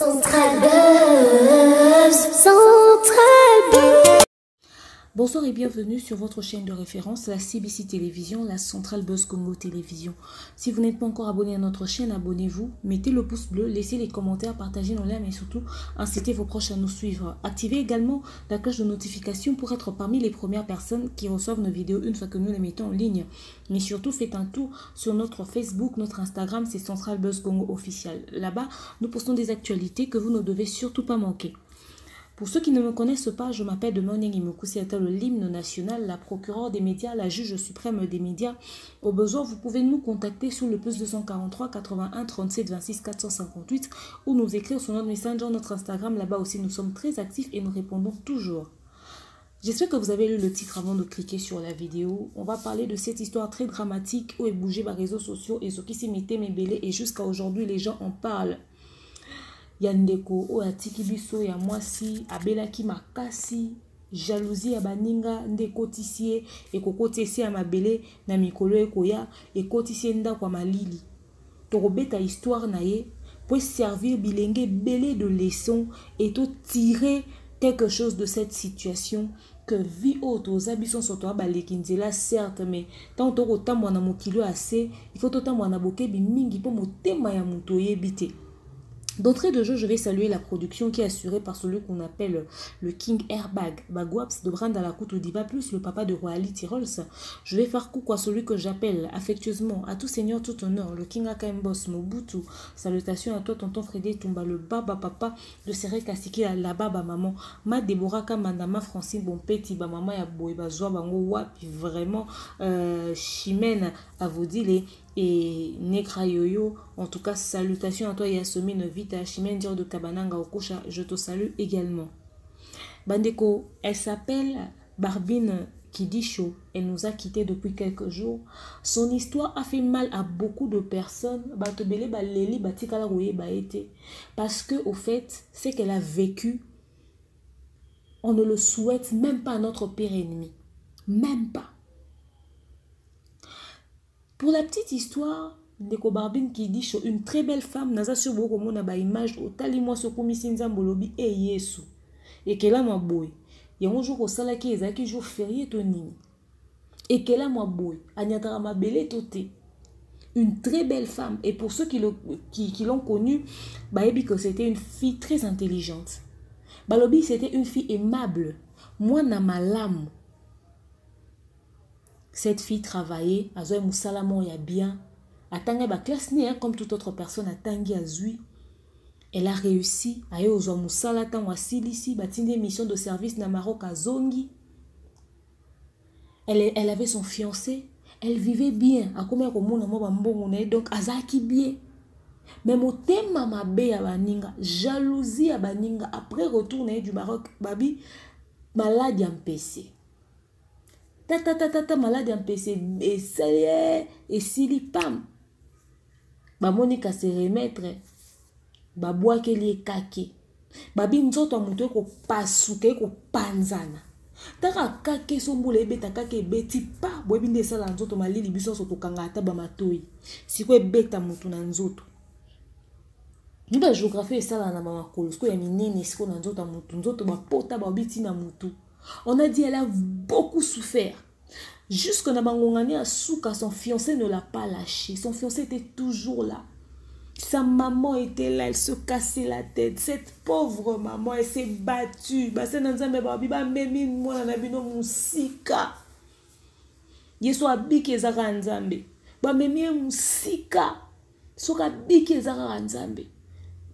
Central Buzz, Central Buzz. Bonsoir et bienvenue sur votre chaîne de référence, la CBC Télévision, la Central Buzz Congo Télévision. Si vous n'êtes pas encore abonné à notre chaîne, abonnez-vous, mettez le pouce bleu, laissez les commentaires, partagez nos liens, mais surtout, incitez vos proches à nous suivre. Activez également la cloche de notification pour être parmi les premières personnes qui reçoivent nos vidéos une fois que nous les mettons en ligne. Mais surtout, faites un tour sur notre Facebook, notre Instagram, c'est Central Buzz Congo Official. Là-bas, nous postons des actualités que vous ne devez surtout pas manquer. Pour ceux qui ne me connaissent pas, je m'appelle Demonieng Imekusiata, l'hymne national, la procureure des médias, la juge suprême des médias. Au besoin, vous pouvez nous contacter sur le plus 243 81 37 26 458 ou nous écrire sur notre Messenger, notre Instagram. Là-bas aussi, nous sommes très actifs et nous répondons toujours. J'espère que vous avez lu le titre avant de cliquer sur la vidéo. On va parler de cette histoire très dramatique où est bougé par les réseaux sociaux et ce qui s'est mis mêlé et jusqu'à aujourd'hui, les gens en parlent. Yandeko o atiki biso ya mwasi abelaki makasi jalousie ya baninga ndeko tisie ekokotisi ya mabele na mikolo ekoya ekotisie ndako ya malili tokobeta histoire na ye pour servir bilenge belé de leçon et to tirer quelque chose de cette situation que vie auto zabison soto baleki nzela certes mais tant to kotamwa na mokilo assez il faut totamwa na bokebi mingi po motema ya muto yebite. D'entrée de jeu, je vais saluer la production qui est assurée par celui qu'on appelle le King Airbag, Bagwaps de Brand à la Diva plus le papa de Roali Tirols. Je vais faire coucou à celui que j'appelle affectueusement, à tout seigneur, tout honneur, le King AKM Boss Mobutu. Salutations à toi, tonton Frédé Tumba, le baba papa de Seré Kasiki, la baba maman, ma Deborah Kamandama, Francine Bonpeti, ba maman ya boy, ba zoa bango wapi, vraiment, chimène à vous dire et Nekra Yoyo. En tout cas, salutations à toi Yasomine Vita Chimène Dior de Kabananga Okosha, je te salue également. Bandeko, elle s'appelle Barbine Kidisho, elle nous a quittés depuis quelques jours. Son histoire a fait mal à beaucoup de personnes parce que au fait, c'est qu'elle a vécu, on ne le souhaite même pas à notre pire ennemi, même pas. Pour la petite histoire, Ndeko Barbine Kidisho, une très belle femme, naza sur beaucoup mona ba image au tali moi so komi sinzambo lobi e Yesu. Et qu'elle a moi boy. Il y a un jour au salaki ezaki jour férié to nini. Et qu'elle a moi boy, anyatara ma belle toté. Une très belle femme et pour ceux qui l'ont connue, ba ebi que c'était une fille très intelligente. Balobi c'était une fille aimable. Moi na malamu. Cette fille travaillait, à Zoé Moussalamon ya bien, à Tangi ba classe ni comme toute autre personne à Tangi Azui. Elle a réussi à yo Zoé Moussala Tangwa Silisi, batine mission de service na Maroc à Zongi. Elle avait son fiancé, elle vivait bien, à combien ko mona mo ba mbongo donc azaki bien. Même au thème mabe ya baninga, jalousie ya baninga après retour du Maroc, babi malade en PC. Tata malade en PC et sili pam ba monika se remettre ba bois ke li kake babi nzoto muto ko pasuke ko panzana taka kake so mbule beta kake beti pa bobi ndesa la nzoto malili biso so to kanga ata ba matoi siko beta mutu na nzoto niba géographie esala na mama kolosko ya minene siko na nzoto mutu nzoto ba pota ba biti na mutu. On a dit elle a beaucoup souffert. Jusque na bangongani a souka, son fiancé ne l'a pas lâché. Son fiancé était toujours là. Sa maman était là, elle se cassait la tête. Cette pauvre maman, elle s'est battue. Ba se nanzambe ba biba memi mwana na bino musika. Yeso abiki ezaka nzambe. Ba memi musika. Soka biki ezaka nzambe.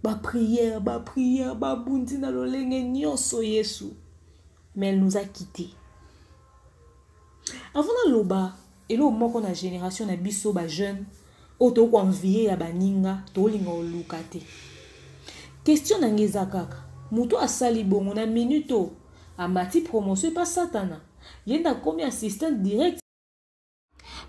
Ba prière, ba bundi na lolenge nyonso Yesu. Mais elle nous a quittés. Avant de loba, et là moko na génération na biso ba jeune, auto ko envier ya baninga, to linga olukate. Question na ngeza kaka. Muto asali bongo na minuto, amati promotion pas satana. Yenda komi assistant direct.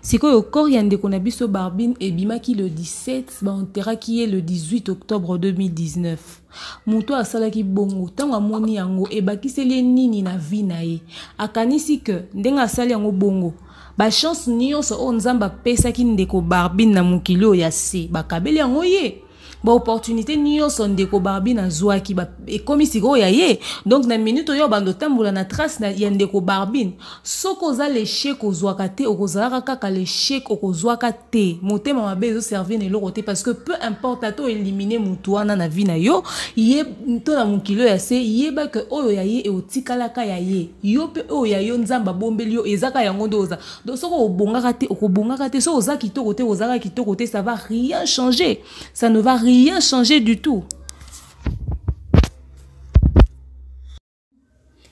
Siko yo kor yande kona biso Barbine et bimaki le 17, ba ontera qui est le 18 octobre 2019. Muto asalaki bongo tango amoni yango e bakiseli nini na vie na ye. Akanisi que ndenga asali yango bongo. Ba chance nyonso o nzamba pesa ki ndeko Barbine na mokili ya se bakabeli yango ye. ba opportunité nyonso ndeko Barbie na zwaki ba ekomi siko ya ye. Donc na minute oyo bando tambola na trace na ya ndeko Barbie soko za l'échec ozwaka te okozalaka kaka l'échec okozwaka te motema mabe ezo servir na loko te parce que peu importe ato éliminer mutu wana na vie na yo ye to na mukilo ya se yeba que oyo ya ye e otikalaka ya ye yo pe oyo ya yo nzamba bombeli yo ezaka yango ndoza. Donc soko obongaka te okobongaka te so oza kitoko te ozaka kitoko te ça va rien changer. Ça ne va rien changer du tout.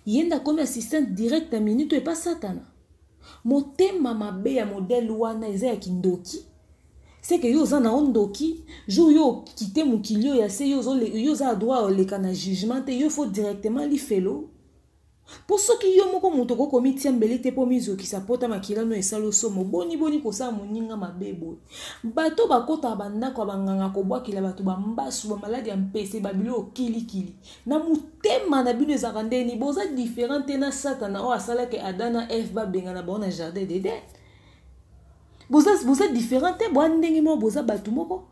Yenda comme assistante directe à minute et pas satana. Motema mabe ya modèle wana eza ya kindoki. C'est que yo za na ondoki, jou yo quitter mukilio ya se yo za droit le kana jugement te yo faut directement li felo. Pour ceux qui ont moko mutoko komiti mbele te po mizo ki sapota makila no esalo somo boni ko sa muninga mabebo bato bakota banda ko banganga ko bwakila bato ba mbasu ba maladi ya mpese babilo kili na mutema na bino ezakandeni boza différente na satana o asala ke adana f ba benga na bona jardin d'Eden boza différente bo ndenge mo boza bato moko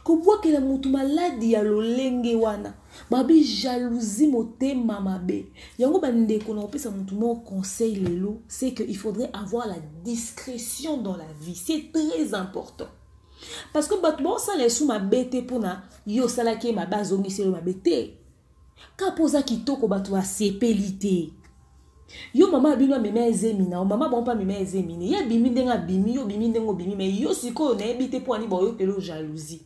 ko bwakila mutu maladi ya lolenge wana babi jalousie motema mabe yango bandeko na opesa mutu mo conseil lelo c'est que il faudrait avoir la discrétion dans la vie. C'est très important parce que batbo ça les sous mabe te pona yo sala ke mabazo ngiselo mabe te ka poza kitoko bato a sepelité yo mama bino meme ezemi na mama bon pa meme ezemi ne ya bimi ndenga bimi yo bimi ndengo bimi mais yo siko na ebite po ani bo yo pelo jalousie.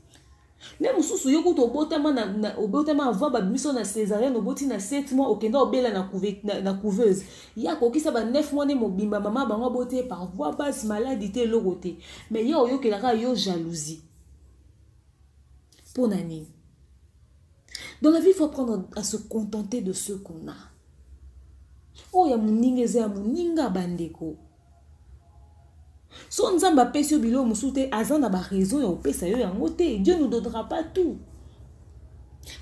Même sous yo kuto obotama na obotama avant ba biso na césarienne oboti na 7 mois okenda obela na couveuse ya kokisa ba 9 mois ne mobimba mama bango boté par voie basse maladie logoté mais yo kelaka yo jalousie pour nani. Dans la vie il faut apprendre à se contenter de ce qu'on a. Oh ya muninga za muninga bandeko so nzamba pesi bilo musute azana ba raison ya opesa yo yango te. Dieu nous donnera pas tout.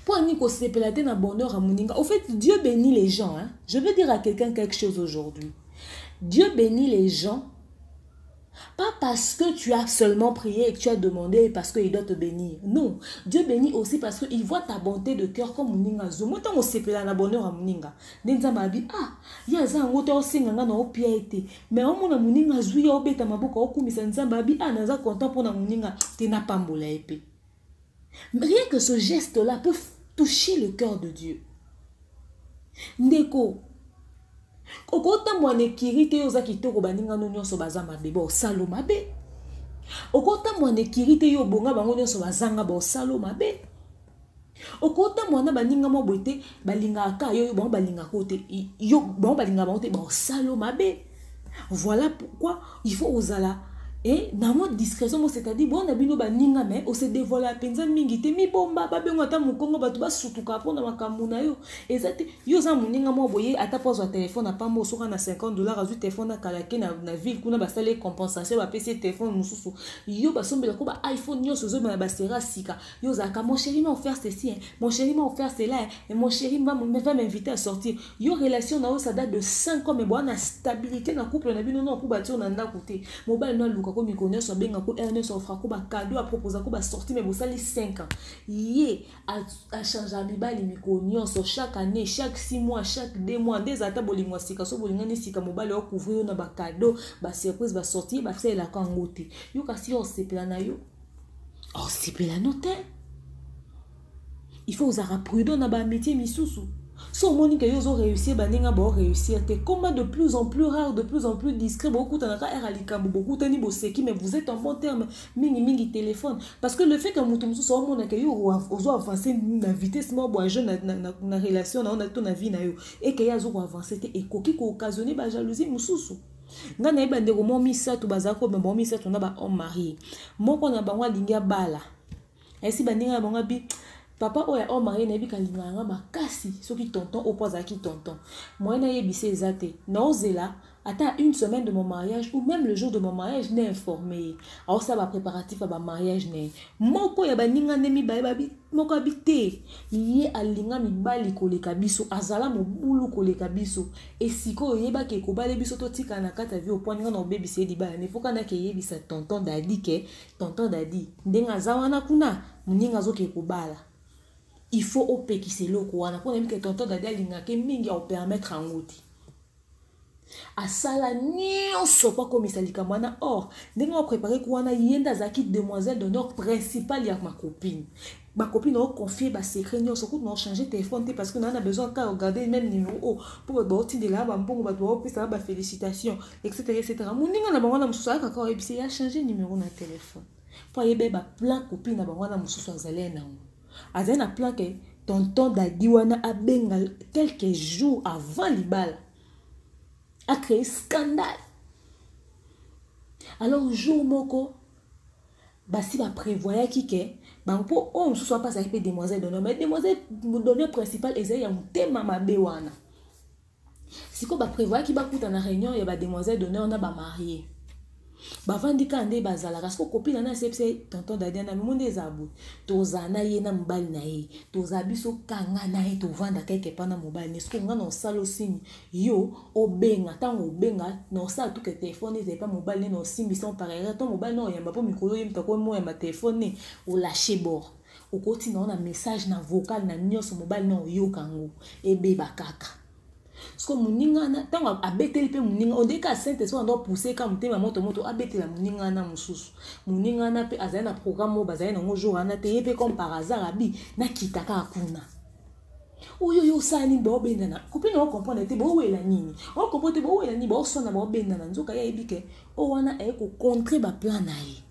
Pour ni ko sepelate na bonheur à muninga. Au fait, Dieu bénit les gens, hein. Je veux dire à quelqu'un quelque chose aujourd'hui. Dieu bénit les gens pas parce que tu as seulement prié et que tu as demandé parce qu'il doit te bénir. Non, Dieu bénit aussi parce qu'il voit ta bonté de cœur comme muninga zo. Moi tant on sepela na bonheur à muninga. Nzamba bi ya za ngoto osinga na opia été. Mais on mona muninga zo ya obeta maboko okumisa nzamba bi naza content pour na muninga te na pambola épée. Rien que ce geste là peut toucher le cœur de Dieu. Ndeko okota mwane kirite yo za kitoko baninga no nyonso bazama bebo salo mabe. Okota mwane kirite yo bonga bango nyonso bazanga bo salo mabe. Okota mwana baninga mo bote balinga aka yo bon balinga kote yo bon balinga bonte bo salo mabe. Voilà pourquoi il faut osala et dans mode discrétion c'est-à-dire bon na bino baninga mais on se dévoile à penza mingi te mi bomba ba bengo ata mukongo batu ba sutuka pona makambu na yo ezate yo za muninga mo boye ata pose wa téléphone na pambo soka na $50 azu téléphone na kalake na ville kuna ba sale compensation ba PC téléphone mususu yo ba sombela ko ba iPhone nyoso zo na ba sera sika yo za ka mon chéri m'a offert ceci hein. Mon chéri m'a offert cela hein. Et mon chéri va m'inviter à sortir yo relation na ça date de 5 ans mais bon na stabilité na couple na bino non ko ba ti on anda côté mobile na luka ko mi connaît so benga ko Ernest offra ko ba cadeau à proposer ko ba sortir mais vous sali 5 ans yé a changer mibali mi connaît so chaque année chaque 6 mois chaque 2 mois des ata bolingo sika so bolinga ni sika mobile o couvrir na ba cadeau ba surprise ba sortir ba faire la kangote yo kasi o sepela na yo o sepela note il faut usara prudent na ba amitié misusu. So moni que yo réussir baninga bo réussir te comment de plus en plus rare de plus en plus discret beaucoup tanaka eralikambo beaucoup tani boseki mais vous êtes en bon terme mingi téléphone parce que le fait que mutu musu so mona que yo ozo avancer na vitesse mo bo jeune na relation na ton vie na yo et que ya zo avancer te et koki ko occasionner ba jalousie mususu nga na ibande ko mo misatu bazako me mo misatu na ba homme marié moko na bango lingia bala esi baninga bango bi papa oya o marié na bika linganga makasi soki tonton opoza ki tonton moi na yebise ezate na ozela ata une semaine de mon mariage ou même le jour de mon mariage n'est informé alors ça va préparatif à ba mariage né moko ya baninga ndemi bayebabi moko abité ye alinga mibali koleka biso azala mobulu koleka biso esiko yeba ke kobale biso to tika na kata vi au point nga na obebise libala ne foka na ke yebisa tonton dadi ke tonton dadi ndenga zawana kuna muninga zoke kobala il faut opekise loko wana pona mike tonton dadi alinga ke mingi au permettre angoti asala nyonso pa komisa likambo wana or ndenge opréparé kuwana yenda zaki demoiselle d'honneur principale ya ma copine on confie ba secret nyonso kutu na changer téléphone parce que on a besoin de regarder même numéro pour ba otinde la ba mbongo ba doit pesa ba félicitations etc. Muninga na bango na mususu aka ka ebisi ya changer numéro na téléphone pour yebe ba plan copine na bango na mususu azale na azali na plan ke tonton dadi wana abenga quelques jours avant libala a créé scandale. Alors jour moko basi ba prévoya kike bango on soit pas avec demoiselle d'honneur mais demoiselle d'honneur principale ezali ya mutema mabe wana siko ba prévoya ki ba kuta na réunion ya ba demoiselle d'honneur na ba marié bavandi kande bazala parce que copine na sepse tonton dadi na monde ezabu tozana ye na mbali na ye tozabiso kanga na ye tovanda quelque part na mobile ne sko nga na salo sini yo obenga tango obenga na sala tout que téléphone n'est pas mobile no simbi son pareil ton mobile no yamba po mikolo yemta ko mo yamba téléphone o lâcher bord o koti na on message na vocal na nyonso mobile no yo kango ebe bakaka Sko muninga na tango abeteli pe muninga on deka sainte so ndo pousser ka mutema moto abetela muninga na mususu muninga na pe azali na programme bazali na jour ana te pe comme par hasard abi na kitaka akuna oyo yo sani bo bendana kopina o comprendre te bo wela nini o comprendre bo wela ni bo sona bo bendana nzoka ya ebike o wana e ko contrer ba plan na ye.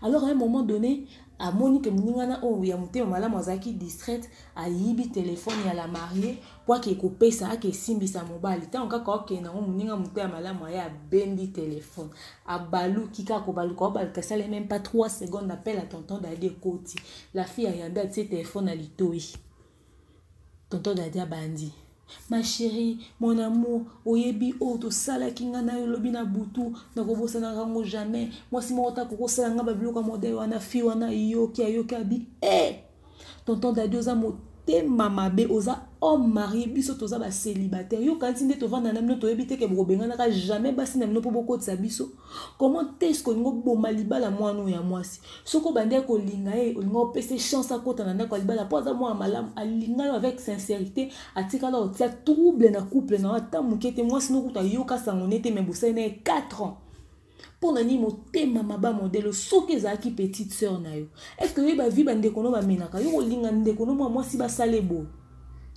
Alors à un moment donné à Monique Muningana oh ya mutema malamu azaki distraite a yibi téléphone ya la mariée pour que couper ça que simbi sa mobile tant ka ko ke na muninga mutema malamu ya bendi téléphone a balu kika ko balu ko bal ka sale même pas 3 secondes appel à tonton Dadi Koti la fille a yanda de téléphone à litoi tonton Dadi bandi. Ma chérie, mon amour, oyebi o to sala kinga na yolobi na butu na kobosa na rango jamais. Moi si mo ta ko sala nga babiloka modèle wana fi wana yoki abi tonton Dadi oza motema mabe oza homme marié biso toza ba célibataire yo kanti nde to vanda na mino to yebite ke bobenga na jamais basi na mino po boko tsa biso comment est-ce que ngo boma libala mwana ya mwasi soko bande ko linga e ngo pese chance akota na ndako libala po za mwa malamu alinga avec sincérité atika la otia trouble na couple na ata mukete mwasi no kuta yoka sangonete me bosene 4 ans pour nani motema maba modèle soki ezaki petite sœur na yo est-ce que yeba vi bande kono ba menaka yo linga ndeko no mwasi ba salebo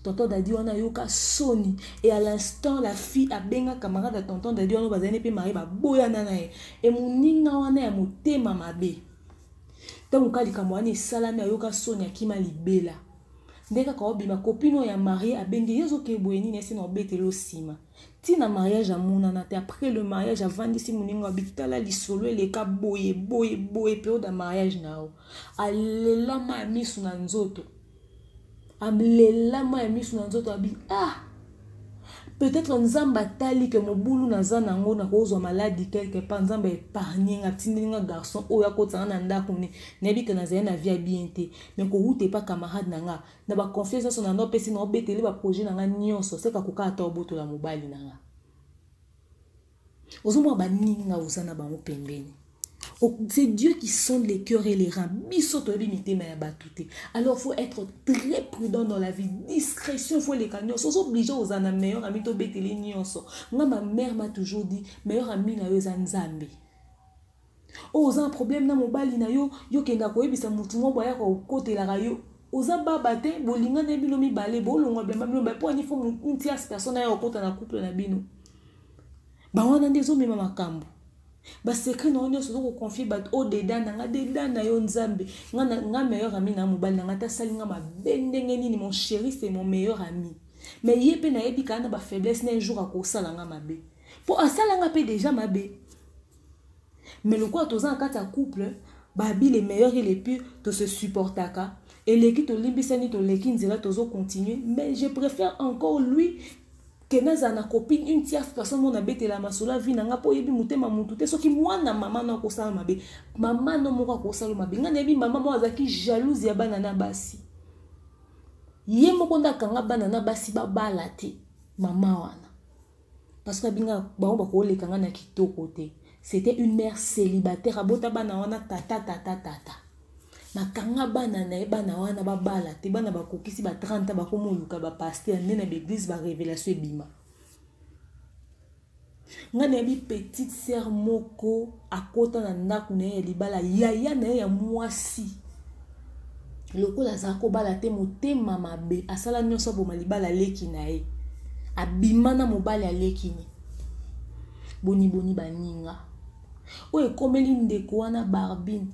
tonton Dadi wana yoka soni et à l'instant la fille a benga camarade de tonton Dadi wana bazane pe mari ba boya nana e muninga wana ya motema mabe tango kali kamwani salami yoka soni akima libela ndeka ka obi ma copine ya marié a bengi yezo ke boyeni nesi na betelo sima tina mariage amuna na te après le mariage avant disi muninga bitala lisolo eleka boye période de mariage nao alela ma misu na nzoto amlela ma misu na nzoto abi peut-être nzamba tali que mobulu na zana ngo na kozwa maladie quelque part nzamba épargner nga tindinga garçon oya kotana na ndako ne nebi que na zaya na vie bien te mais ko ute pas camarade na nga na ba confiance so na ndo pesi na obeteli ba projet na nga nyonso seka ko ka ta oboto la mobali na nga ozomo ba ninga uzana ba pembeni. C'est Dieu qui sonde les cœurs et les reins. Alors il faut être très prudent dans la vie. Discrétion, il faut les canons. Ils sont obligés aux amis meilleurs amis to beteli nyonso. Moi ma mère m'a toujours dit meilleur ami na yo zanzambe. Oh, un problème na mobali na yo kenda ko ebisa mutu mo boya ko kotela ka yo. Oza baba te bolinga na bino mi balé bolongwa blemba bino ba po ni faut une tierce personne ya kota na couple na bino. Ba wana ndezo mema makambo. Ba secret na onyo so ko confier ba o dedans na nga dedans na yo nzambe nga meilleur ami na mobali na nga ta salinga ma bendenge nini mon chéri c'est mon meilleur ami mais yepe na yebi kana ba faiblesse na un jour ko sala nga mabe po asala nga pe déjà mabe mais le quoi toza en kata couple babi les meilleurs et les pires to se supportaka et l'équipe to limbisani to l'équipe nzela tozo continuer mais je préfère encore lui que naza na copine une tierce personne mon abete la masola vie nanga po yebi mutema mutu te soki mwana mama na ko sala mabe mama no moko ko sala mabe nga nebi mama mo azaki jalouse ya bana na basi ye moko ndakanga bana na basi babala te mama wana parce que binga ba ko le kanga na kitoko te. C'était une mère célibataire abota bana wana tata makanga bana na bana wana babala te bana bakokisi ba 30 ba komoluka ba pasteur nena l'église ba révélation bima ngana bi petite sœur moko akota na ndaku na ya libala yaya na ya mwasi lokola zako bala te motema mabe asala nyonso bo malibala leki na ye abimana mobali alekini boni baninga oye komeli ndeko wana barbine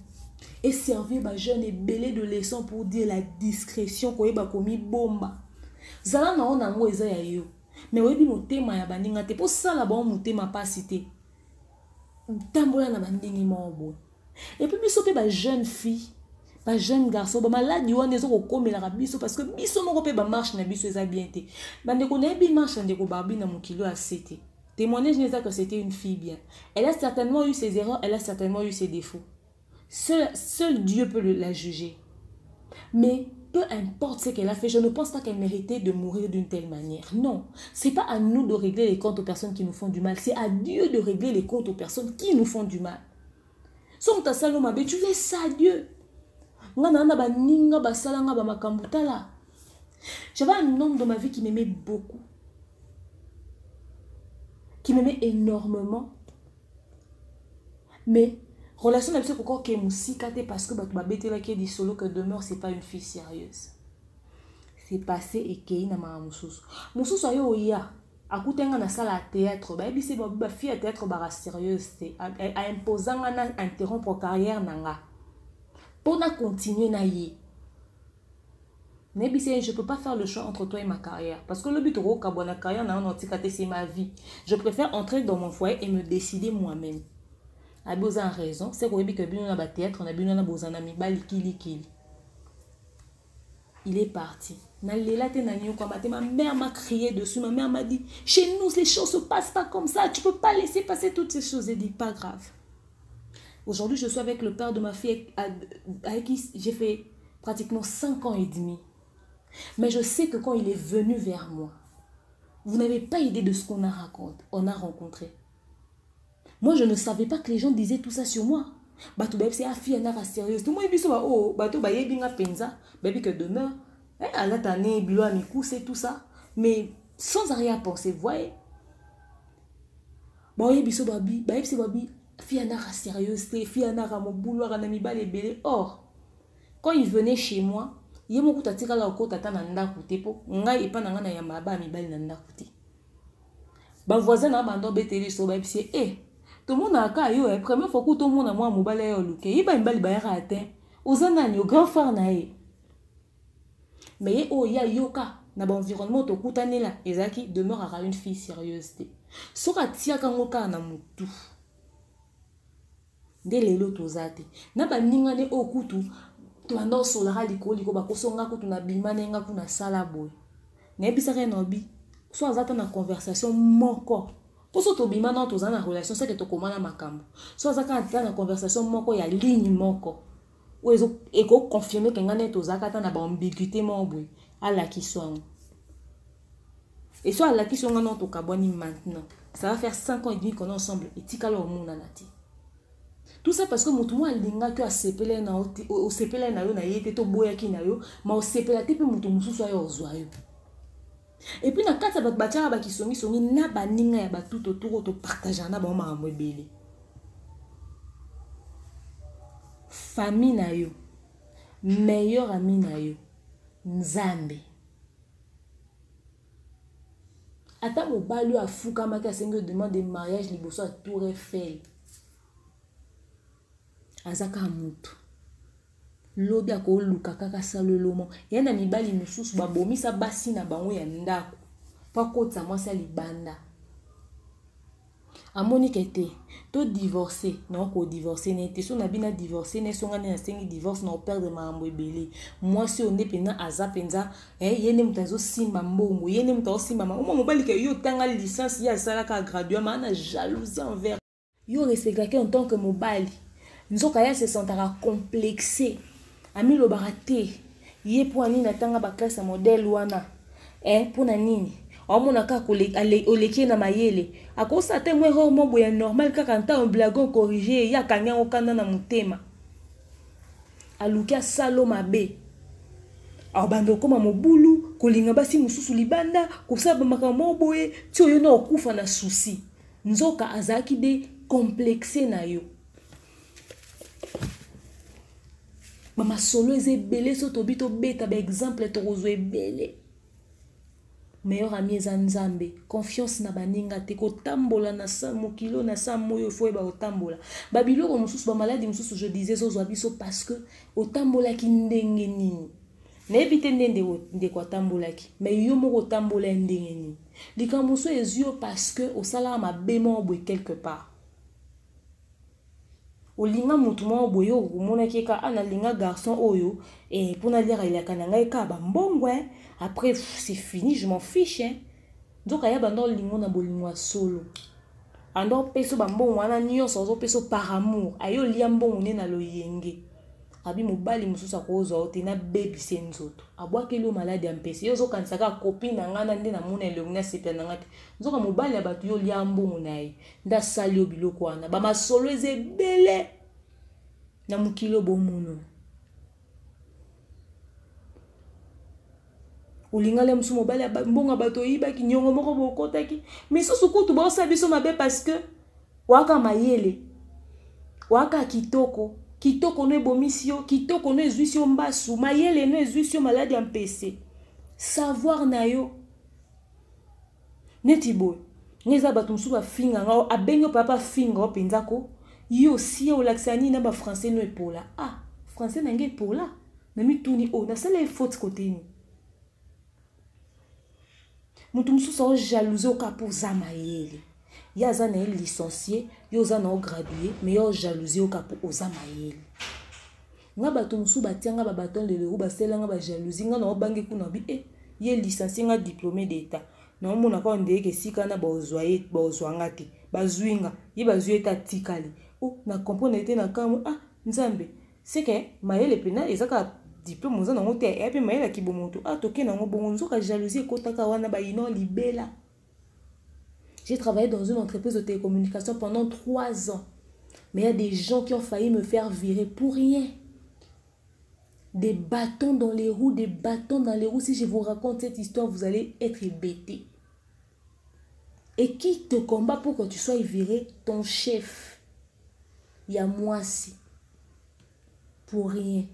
et servir ba jeune et belé de leçons pour dire la discrétion koyeba komi bomba zala na ona ngo eza ya yo mais oyebi motema ya baninga te po sala ba motema pasi te tambola na bandingi mo et puis biso pe ba jeune fille ba jeune garçon ba maladi wana ezo ko komela ka biso parce que biso moko pe ba marche na biso eza bien te bandeko na bi marche ndeko barbine na mokilo a cité témoignage n'est pas que c'était une fille bien. Elle a certainement eu ses erreurs, elle a certainement eu ses défauts. Seul Dieu peut la juger. Mais peu importe ce qu'elle a fait, je ne pense pas qu'elle méritait de mourir d'une telle manière. Non, c'est pas à nous de régler les comptes aux personnes qui nous font du mal. C'est à Dieu de régler les comptes aux personnes qui nous font du mal. Son ta saloma, tu laisses ça à Dieu. J'avais un homme dans ma vie qui m'aimait beaucoup. Qui m'aimait énormément. Mais, relation avec ce pourquoi qui est moussicate parce que tu m'as bêté là qui est dit solo que demeure, c'est pas une fille sérieuse. C'est passé et qui est na ma moussous. Moussous a yo ya. A coûté na salle à théâtre. Bah, ebi c'est ba fille à théâtre bara sérieuse. C'est à imposant na interrompre carrière nanga. Pour na continuer na ye. Je ne peux pas faire le choix entre toi et ma carrière. Parce que le but de la carrière, c'est ma vie. Je préfère entrer dans mon foyer et me décider moi-même. A besoin raison. C'est qu'on a besoin de théâtre, on a besoin de besoin d'amis. Il est parti. Ma mère m'a crié dessus. Ma mère m'a dit, chez nous, les choses ne se passent pas comme ça. Tu ne peux pas laisser passer toutes ces choses. Elle dit, pas grave. Aujourd'hui, je suis avec le père de ma fille avec qui j'ai fait pratiquement 5 ans et demi. Mais je sais que quand il est venu vers moi, vous n'avez pas idée de ce qu'on a rencontré. Moi, je ne savais pas que les gens disaient tout ça sur moi. C'est la fille sérieuse. Tout le monde dit que demain, c'est tout ça. Mais sans arrière-pensée, vous voyez. Fille sérieuse, fille Or, quand il venait chez moi, il m'a dit que la côte attend un po ngai pas na ya maba mi bali na kuti ba voisin na bando beteli so ba bisi tout le monde a ka yo première fois que tout le monde a moi mobile yo luke iba mbali ba ya atteint ozana ni grand frère na ye mais o ya yoka na ba environnement to kutane la ezaki demeurera une fille sérieuse te soka tia kango ka na mutu de lelo tozate na ba ningane okutu tu ando solara liko bakosonga ko tuna bimane nga kuna sala boy ne bisaka no bi so azata na conversation moko poso to bimana to zana relation c'est que to komana makambo so azaka na conversation moko ya ligne moko ou ezo eko confirmer que ngane to zakata na ba ambiguïté mo boy ala kisong et so ala kisong non to kaboni maintenant ça va faire 5 ans et demi qu'on est ensemble et tikalo au monde nati. Tout ça parce que mon tout linga que a sepelé na o sepelé na yo na yete to boya ki na yo ma o sepela te pe mutu mususu ayo ozwayo. Et puis na kata bat batara ba kisongi na ba ninga ya ba tout autour to partager na ba ma mwebele. Famille na yo, meilleur ami na yo, Nzambe. Ata mo balu afuka maka sengo demande de mariage liboso a Tour Eiffel. Azaka mutu lobi ako luka kaka salolomo yana mibali mususu babomisa basi na bango ya ndako pa kota mwasi libanda amoni kete to divorcer non ko divorcer ne te so na bina divorcer ne songa ne sengi divorce na perdre mambo ebele moi si on dependa aza penza yene mutazo simba mbongo yene mutazo simba mama mobali ke yo tanga licence ya sala ka graduer mana jalousie envers yo resekake en tant que mobali nzoka ya se sentara complexé ami lo barate ye po nini natanga ba classe modèle wana pona nini omona kaka oleki na mayele akosa te mwe erreur mo boya normal kaka nta un blagon corriger ya kanya okanda na mutema alukia salo mabe abando koma mobulu kolinga basi mususu libanda kosaba makambo boye ti oyo na okufa na souci nzoka azaki de complexé na yo mama solo ezebele so tobito beta ba exemple to rozo ebele meilleur ami eza nzambe confiance na baninga te kotambola na sa mokilo na sa moyo fo ba otambola babiloko mususu ba maladie mususu je disais zo biso parce que otambola ki ndenge nini na ebite ndende kwa tambola ki mais yo moko tambola ndenge nini likambo so ezio parce que osala ma bémon boy quelque part olinga mutu mo boy yo komona ki ka ana linga garçon oyo pona lira il akana ngai ka ba mbongwe après c'est fini je m'en fiche donc aya bando lingo na bolingo solo ando peso ba mbongo wana nyonso zo peso par amour ayo lia mbongo ne na loyenge abi mobali mususa kozo ote na baby senzoto abwake lo malade ampesi yo zo kansaka copine na ngana nde na mona elongi na sepia na ngati nzoka mobali abatu yo lia mbongo naye nda sali obiloko wana ba masolo ezebele na mukilo bomuno olingale musu mobali mbongo bato yiba ki nyongo moko bokotaki mais susu kutu ba osabiso mabe parce que waka mayele waka kitoko no ebomisio kitoko no ezwisio mbasu mayele no ezwisio maladi ya mpese savoir na yo neti boy ngeza bato musu ba finga ngao abengo papa finga openzako yo si olaksani na ba français no epola français na nge epola na mituni na sala faute côté ni mutu mususu o jalousie okapoza mayele ya za na licencié yo za na gradué mais yo jalousie okapo oza mayele nga bato mususu batianga ba baton de leroux baselanga ba jalousie nga na obangi kuna bi ye licencié nga diplômé d'état na mona ka ndeye ke sika na bozwanga te bazwinga ye bazwi eta tikali na comprendre te na kamo nzambe c'est que mayele pena ezaka diplôme oza nango te epe mayele ki bomoto toke nango bongo nzoka jalousie ekotaka wana bayino libela. J'ai travaillé dans une entreprise de télécommunication pendant 3 ans. Mais il y a des gens qui ont failli me faire virer pour rien. Des bâtons dans les roues, des bâtons dans les roues. Si je vous raconte cette histoire, vous allez être hébétés. Et qui te combat pour que tu sois viré? Ton chef. Il y a moi aussi. Pour rien.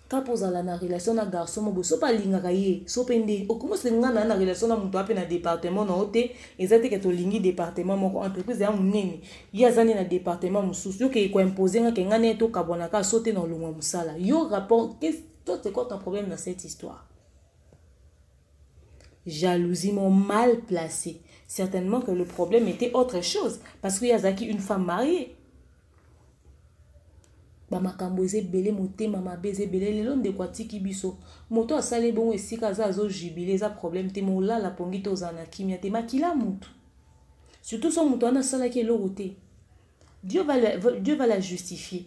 Kapoza la relation na garçon mo so pa lingaka ye so pende o comment c'est ngana na relation na muto ape na département na ote ezate ke to lingi département moko entreprise ya munene ya zane na département mususu yo ke ko imposer nga ke ngana to kabona ka sauter dans le mwa musala yo rapport c'est quoi ton problème dans cette histoire? Jalousie mal placée. Certainement que le problème était autre chose parce que yazaki une femme mariée. Makambo ezebele motema mabe ezebele lelo ndeko atiki biso moto asale bongo esika aza azo jubile za problème te molala pongi tozana kimia te makila mutu surtout son moto ana sala ki eloko te Dieu va la justifier.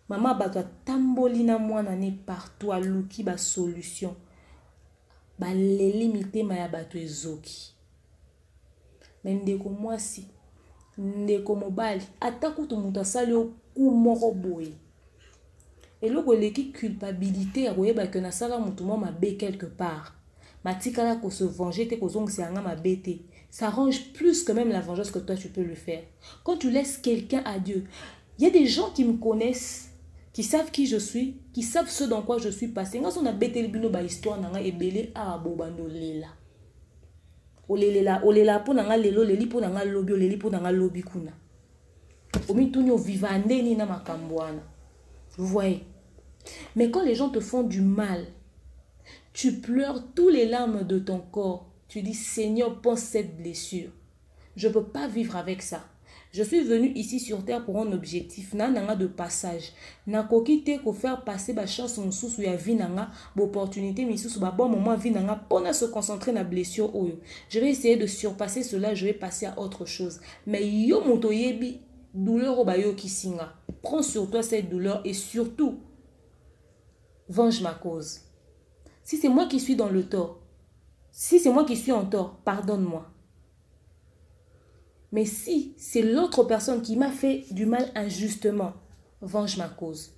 Maman bato tamboli na mwana ne partout aluki ba solution ba leli mitema ya bato ezoki mais ndeko mwasi ndeko mobali atakutu mutu asali oku moko boye et le qui culpabilité à voyer que na sala mutumo ma bé quelque part matikala ko se venger te ko zong c'est anga ma bête ça arrange plus que même la vengeance que toi tu peux le faire quand tu laisses quelqu'un à Dieu. Il y a des gens qui me connaissent qui savent qui je suis qui savent ce dans quoi je suis passé nga son na bête bino ba histoire nanga ebele bobando lela olela po nanga lelo leli po nanga lobi oleli po nanga lobi kuna omituni o vivande ni na makambwana. Vous voyez? Mais quand les gens te font du mal, tu pleures tous les larmes de ton corps. Tu dis, Seigneur, pense cette blessure. Je ne peux pas vivre avec ça. Je suis venue ici sur terre pour un objectif. Nanga de passage. Nakoki te ko faire passer ba chance mususu ya vie nanga, ba opportunité mususu ba bon moment vie nanga pour se concentrer na blessure oyo. Je vais essayer de surpasser cela, je vais passer à autre chose. Mais yo moto yebi douleur obayo ki singa. Prends sur toi cette douleur et surtout venge ma cause. Si c'est moi qui suis dans le tort, si c'est moi qui suis en tort, pardonne-moi. Mais si c'est l'autre personne qui m'a fait du mal injustement, venge ma cause.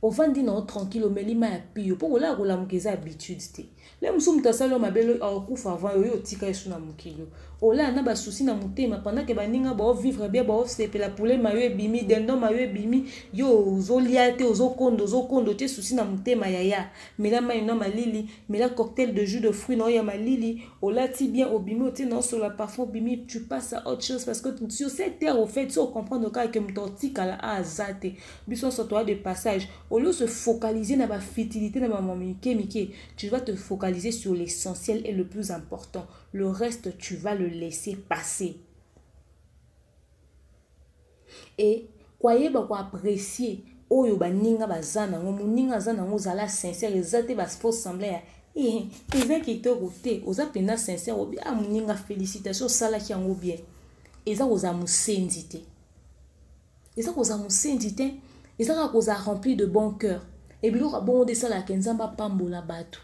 Au vandi na tranquille, mais lima ya piyo. Pour la rola mukeza habitude te. Le msum tasalo mabelo a okufa avant yo tika yesu na mukilo. Ola na ba souci na mutema pendant que baninga ba vivre bien ba sepe la poulet mayo bimi dendo mayo bimi yo zoliate ozokondo te souci na mutema yaya. Mela maino malili, mela cocktail de jus de fruits no ya malili. Ola ti bien obimi te non sur la parfum bimi tu passes à autre chose parce que sur cette terre au fait tu comprendre que mtotika la azate. Bison sur toi de passage. Au lieu de se focaliser dans la fertilité, tu vas te focaliser sur l'essentiel et le plus important. Le reste, tu vas le laisser passer. Et, croyez que vous appréciez, oyo ba ninga bazana, ninga zana ngozala sincère, ezate ba faux sembler. Et qui te roté, oza pena sincère, obi a ninga félicitations sala ki yango bien. Eza oza musendite. Eza oza musendite. Et ça a cause rempli de bon cœur. Et puis, il a bon de ça la kenzamba pambola batu.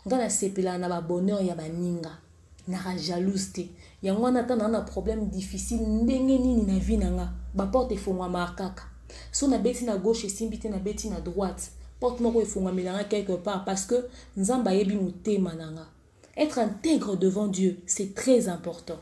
Quand la sepela na ba bonheur ya ba ninga, na ra jalousité. Ya ngwana ta na problème difficile ndenge nini na vie nanga, ba porte fongwa markaka. So na beti na gauche simbité na beti na droite. Porte moko fongwa melanga quelque part parce que nzamba yebi mutema nanga. Être intègre devant Dieu, c'est très important.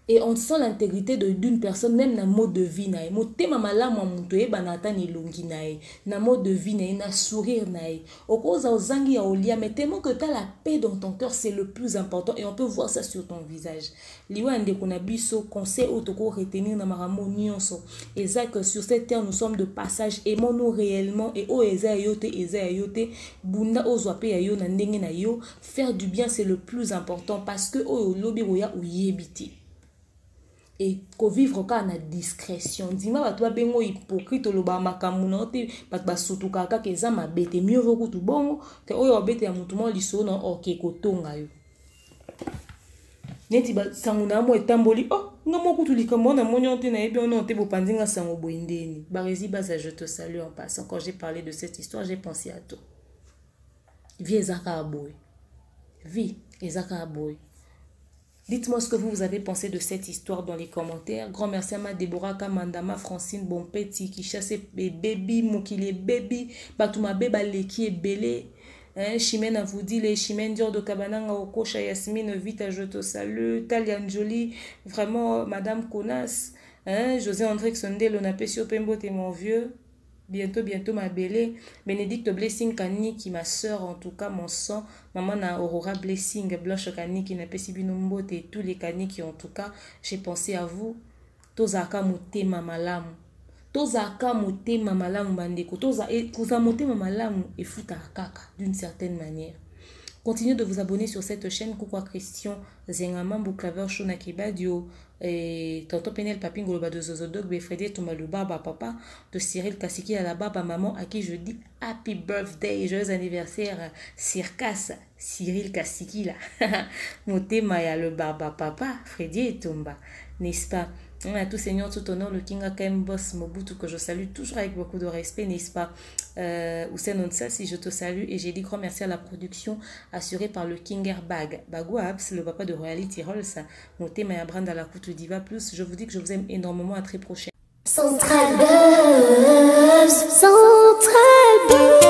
Et on sent l'intégrité d'une personne, même dans le mode de vie. Mo tema malamu amutoye banata ni longi nae. Na mode de vie nae, na sourire nae. Au cause aux zangi ya olia, mais tellement que tu as la paix dans ton cœur, c'est le plus important. Et on peut voir ça sur ton visage. Liwa ande konabiso, conseil autoko retenir na maramo nyonso. Et ça que sur cette terre, nous sommes de passage. Aimons-nous réellement. Et o eza yote, bunda ozwape ya yo na ndenge na yo. Faire du bien, c'est le plus important. Parce que o lobi roya ou yebiti. Et ko vivre ka na discrétion. Dima ba to bengo hypocrite lo ba makamuna te ba ba sutu kaka ke za mabete mieux vaut que tout bon que oyo bete ya mutu mo liso na oke ko tonga yo. Neti ba sanguna mo etamboli oh ngamo kutu likamo na monyo te na ebi on te bo pandinga sango boindeni. Barezi baza je te salue en passant. Quand j'ai parlé de cette histoire, j'ai pensé à toi. Vie ezaka aboy. Vie ezaka aboy. Dites-moi ce que vous avez pensé de cette histoire dans les commentaires. Grand merci à ma Déborah Kamandama, Francine Bonpeti, qui chasse baby, Moukile baby, Batouma Beba Leki et Belé. Chimène a vous dit les Chimène Dior de Kabananga, Okocha Yasmine, vite, je te salue. Taliane Jolie, vraiment, Madame Konas. José André Xondé, Lonapesio Pembo, t'es mon vieux. Bientôt ma belle. Bénédicte Blessing Kani qui ma soeur, en tout cas mon sang. Maman na Aurora Blessing, Blanche Kani qui n'a pas si binombote et tous les Kani qui en tout cas, j'ai pensé à vous. Tozaka mute mamalamu. Tozaka mute mamalamu bandeko. Toza mute mamalamu et futa kaka d'une certaine manière. Continuez de vous abonner sur cette chaîne. Coucou Christian Zengama, Bouclaver, Shona Kibadio, et Tonton Penel Papin Goloba de Zozodog, Befredi Tomalu Baba Papa, de Cyril Kassiki à la Baba Maman, à qui je dis Happy Birthday, joyeux anniversaire, Circas, Cyril Kassiki là. Moté Maya le Baba Papa, Freddy et Tomba, n'est-ce pas? À tout Seigneur, tout honneur, le King Akem Boss Mobutu, que je salue toujours avec beaucoup de respect, n'est-ce pas? Hussein Onsa, si je te salue, et j'ai dit grand merci à la production assurée par le King Airbag. Bagou Abs, le papa de Royalty Rolls, Moté Maya Brand à la Coutu Diva Plus. Je vous dis que je vous aime énormément, à très prochain. Central Buzz, Central Buzz.